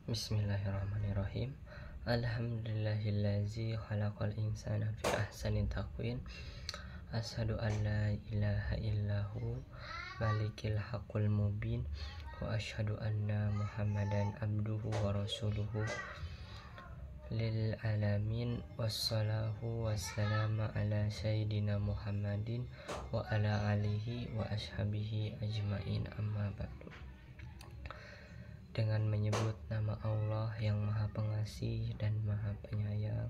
Bismillahirrahmanirrahim. Alhamdulillahillazi khalaqal insana fi ahsani taqwim. Asyhadu an la ilaha illahu malikil haqqul mubin wa asyhadu anna Muhammadan abduhu wa rasuluhu lil alamin. Wassalatu wassalamu ala sayyidina Muhammadin wa ala alihi wa ashabihi ajmain, amma ba'du. Dengan menyebut nama Allah yang Maha Pengasih dan Maha Penyayang,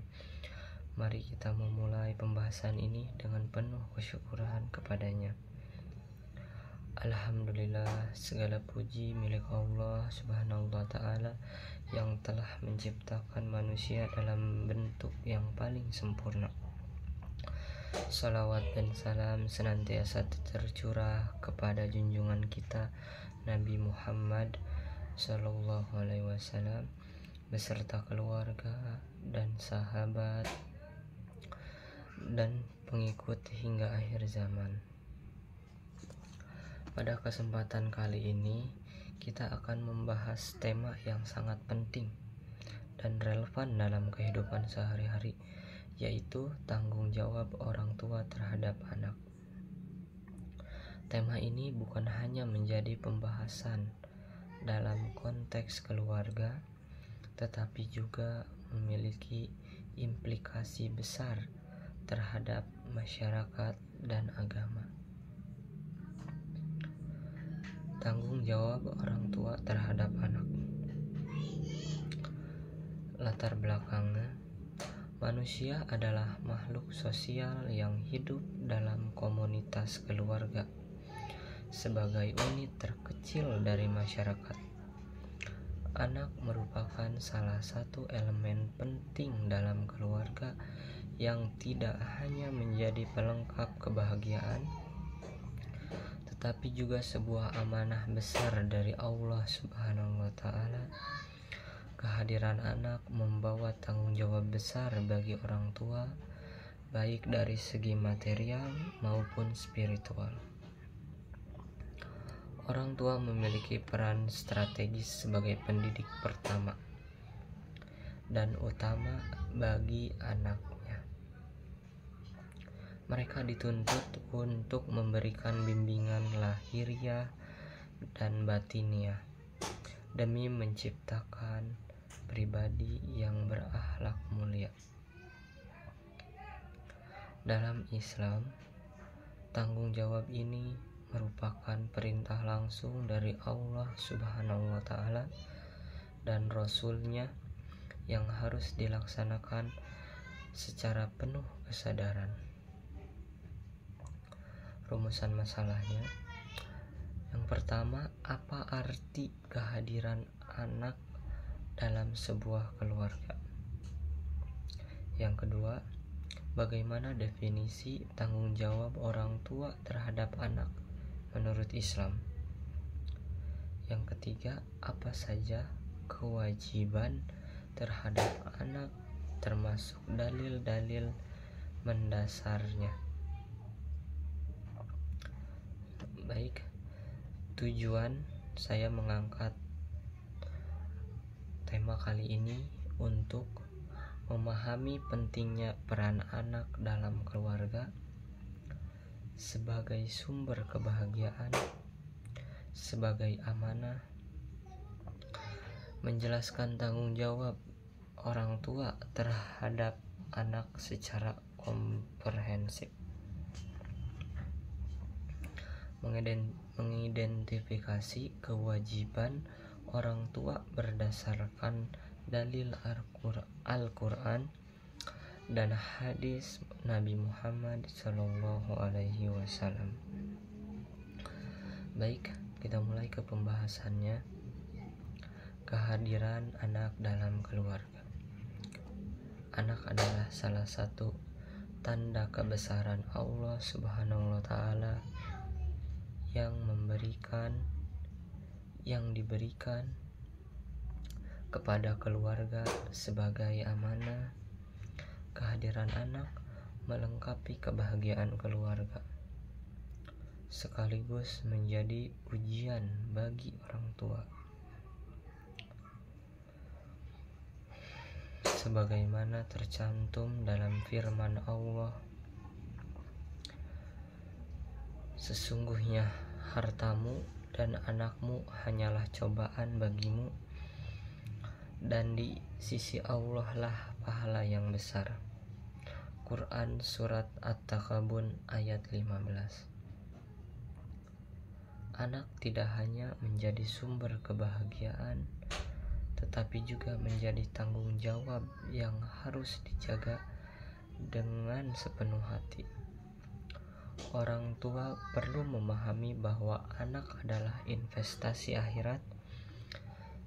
mari kita memulai pembahasan ini dengan penuh kesyukuran kepadanya. Alhamdulillah, segala puji milik Allah Subhanahu wa ta'ala yang telah menciptakan manusia dalam bentuk yang paling sempurna. Salawat dan salam senantiasa tercurah kepada junjungan kita Nabi Muhammad Sallallahu Alaihi Wasallam beserta keluarga dan sahabat dan pengikut hingga akhir zaman. Pada kesempatan kali ini kita akan membahas tema yang sangat penting dan relevan dalam kehidupan sehari-hari, yaitu tanggung jawab orang tua terhadap anak. Tema ini bukan hanya menjadi pembahasan dalam konteks keluarga, tetapi juga memiliki implikasi besar terhadap masyarakat dan agama. Tanggung jawab orang tua terhadap anak. Latar belakangnya, manusia adalah makhluk sosial yang hidup dalam komunitas keluarga sebagai unit terkecil dari masyarakat. Anak merupakan salah satu elemen penting dalam keluarga yang tidak hanya menjadi pelengkap kebahagiaan, tetapi juga sebuah amanah besar dari Allah Subhanahu wa ta'ala. Kehadiran anak membawa tanggung jawab besar bagi orang tua, baik dari segi material maupun spiritual. Orang tua memiliki peran strategis sebagai pendidik pertama dan utama bagi anaknya. Mereka dituntut untuk memberikan bimbingan lahiriah dan batiniah demi menciptakan pribadi yang berakhlak mulia. Dalam Islam, tanggung jawab ini merupakan perintah langsung dari Allah Subhanahu wa ta'ala dan Rasul-Nya yang harus dilaksanakan secara penuh kesadaran. Rumusan masalahnya. Yang pertama, apa arti kehadiran anak dalam sebuah keluarga? Yang kedua, bagaimana definisi tanggung jawab orang tua terhadap anak menurut Islam? Yang ketiga, apa saja kewajiban terhadap anak termasuk dalil-dalil mendasarnya? Baik, tujuan saya mengangkat tema kali ini untuk memahami pentingnya peran anak dalam keluarga sebagai sumber kebahagiaan, sebagai amanah, menjelaskan tanggung jawab orang tua terhadap anak secara komprehensif, mengidentifikasi kewajiban orang tua berdasarkan dalil Al-Quran dan hadis Nabi Muhammad Sallallahu Alaihi Wasallam. Baik, kita mulai ke pembahasannya. Kehadiran anak dalam keluarga. Anak adalah salah satu tanda kebesaran Allah Subhanahu wa ta'ala yang diberikan kepada keluarga sebagai amanah. Kehadiran anak melengkapi kebahagiaan keluarga, sekaligus menjadi ujian bagi orang tua. sebagaimana tercantum dalam firman Allah, sesungguhnya hartamu dan anakmu hanyalah cobaan bagimu, dan di sisi Allah lah pahala yang besar. Quran Surat At-Takabun ayat 15. Anak tidak hanya menjadi sumber kebahagiaan, tetapi juga menjadi tanggung jawab yang harus dijaga dengan sepenuh hati. Orang tua perlu memahami bahwa anak adalah investasi akhirat.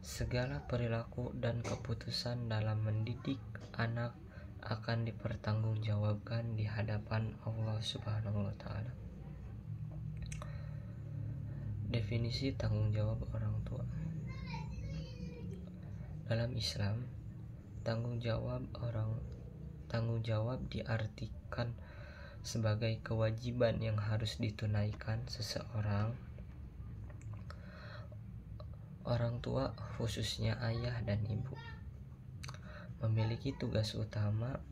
Segala perilaku dan keputusan dalam mendidik anak akan dipertanggungjawabkan di hadapan Allah Subhanahu wa Ta'ala. Definisi tanggung jawab orang tua. Dalam Islam, tanggung jawab diartikan sebagai kewajiban yang harus ditunaikan seseorang. Orang tua, khususnya ayah dan ibu, memiliki tugas utama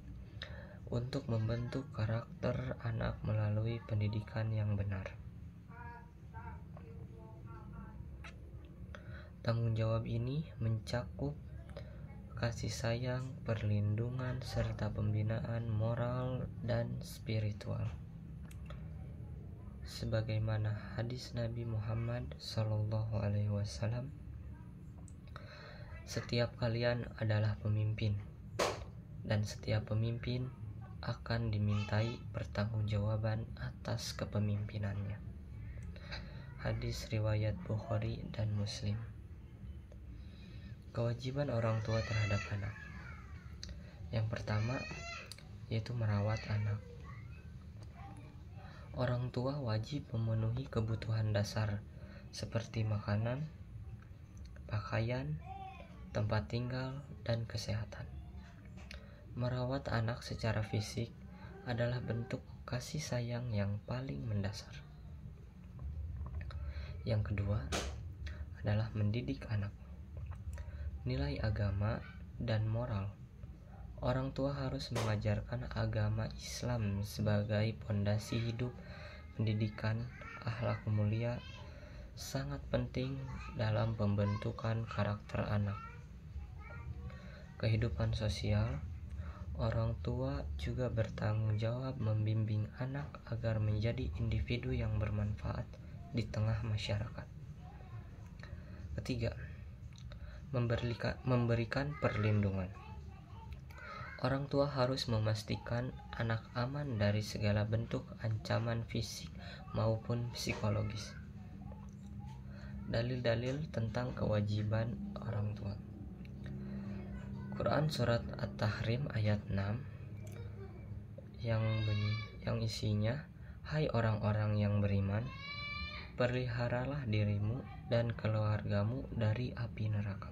untuk membentuk karakter anak melalui pendidikan yang benar. Tanggung jawab ini mencakup kasih sayang, perlindungan, serta pembinaan moral dan spiritual. Sebagaimana hadis Nabi Muhammad SAW, setiap kalian adalah pemimpin, dan setiap pemimpin akan dimintai pertanggungjawaban atas kepemimpinannya. Hadis riwayat Bukhari dan Muslim. Kewajiban orang tua terhadap anak. Yang pertama, yaitu merawat anak. Orang tua wajib memenuhi kebutuhan dasar seperti makanan, pakaian, tempat tinggal, dan kesehatan. Merawat anak secara fisik adalah bentuk kasih sayang yang paling mendasar. Yang kedua adalah mendidik anak. Nilai agama dan moral. Orang tua harus mengajarkan agama Islam sebagai pondasi hidup. Pendidikan akhlak mulia sangat penting dalam pembentukan karakter anak. Kehidupan sosial. Orang tua juga bertanggung jawab membimbing anak agar menjadi individu yang bermanfaat di tengah masyarakat. Ketiga, memberikan perlindungan. Orang tua harus memastikan anak aman dari segala bentuk ancaman fisik maupun psikologis. Dalil-dalil tentang kewajiban orang tua. Quran Surat At-Tahrim ayat 6 yang isinya, hai orang-orang yang beriman, peliharalah dirimu dan keluargamu dari api neraka.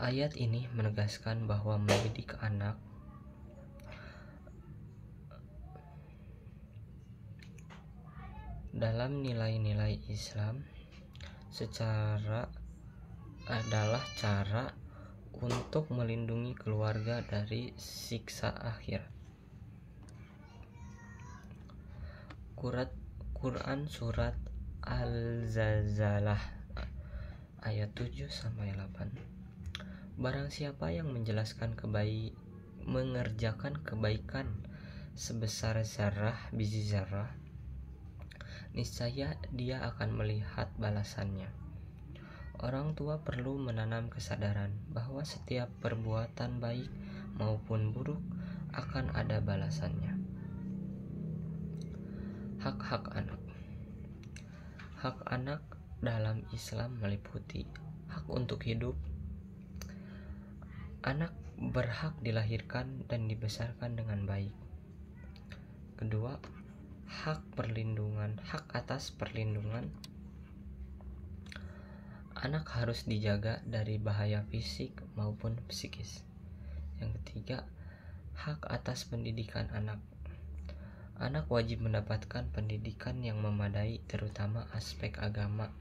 Ayat ini menegaskan bahwa mendidik anak dalam nilai-nilai Islam adalah cara untuk melindungi keluarga dari siksa akhirat. Quran Surat Al-Zalzalah ayat 7-8. Barang siapa yang mengerjakan kebaikan sebesar biji zarah, niscaya dia akan melihat balasannya. Orang tua perlu menanam kesadaran bahwa setiap perbuatan baik maupun buruk akan ada balasannya. Hak-hak anak. Hak anak dalam Islam meliputi hak untuk hidup. Anak berhak dilahirkan dan dibesarkan dengan baik. Kedua, hak atas perlindungan. Anak harus dijaga dari bahaya fisik maupun psikis. Yang ketiga, hak atas pendidikan anak. Anak wajib mendapatkan pendidikan yang memadai, terutama aspek agama.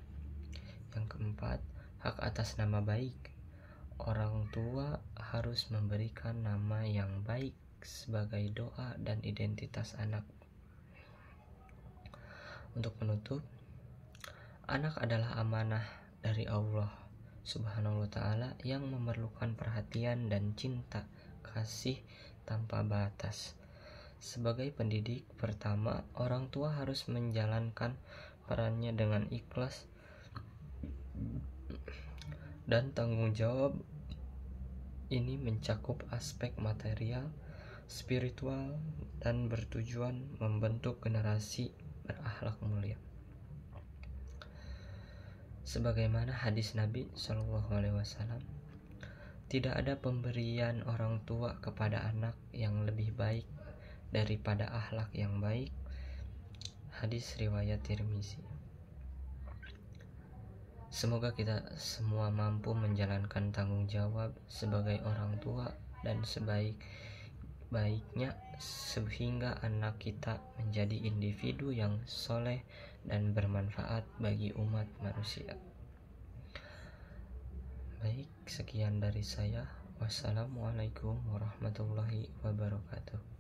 Yang keempat, hak atas nama baik. Orang tua harus memberikan nama yang baik sebagai doa dan identitas anak. Untuk penutup, anak adalah amanah dari Allah Subhanahu wa Ta'ala yang memerlukan perhatian dan cinta kasih tanpa batas. Sebagai pendidik pertama, orang tua harus menjalankan perannya dengan ikhlas dan tanggung jawab. Ini mencakup aspek material, spiritual, dan bertujuan membentuk generasi berakhlak mulia. Sebagaimana hadis Nabi SAW, tidak ada pemberian orang tua kepada anak yang lebih baik daripada akhlak yang baik. Hadis riwayat Tirmizi. Semoga kita semua mampu menjalankan tanggung jawab sebagai orang tua dan sebaik-baiknya sehingga anak kita menjadi individu yang soleh dan bermanfaat bagi umat manusia. Baik, sekian dari saya. Wassalamualaikum warahmatullahi wabarakatuh.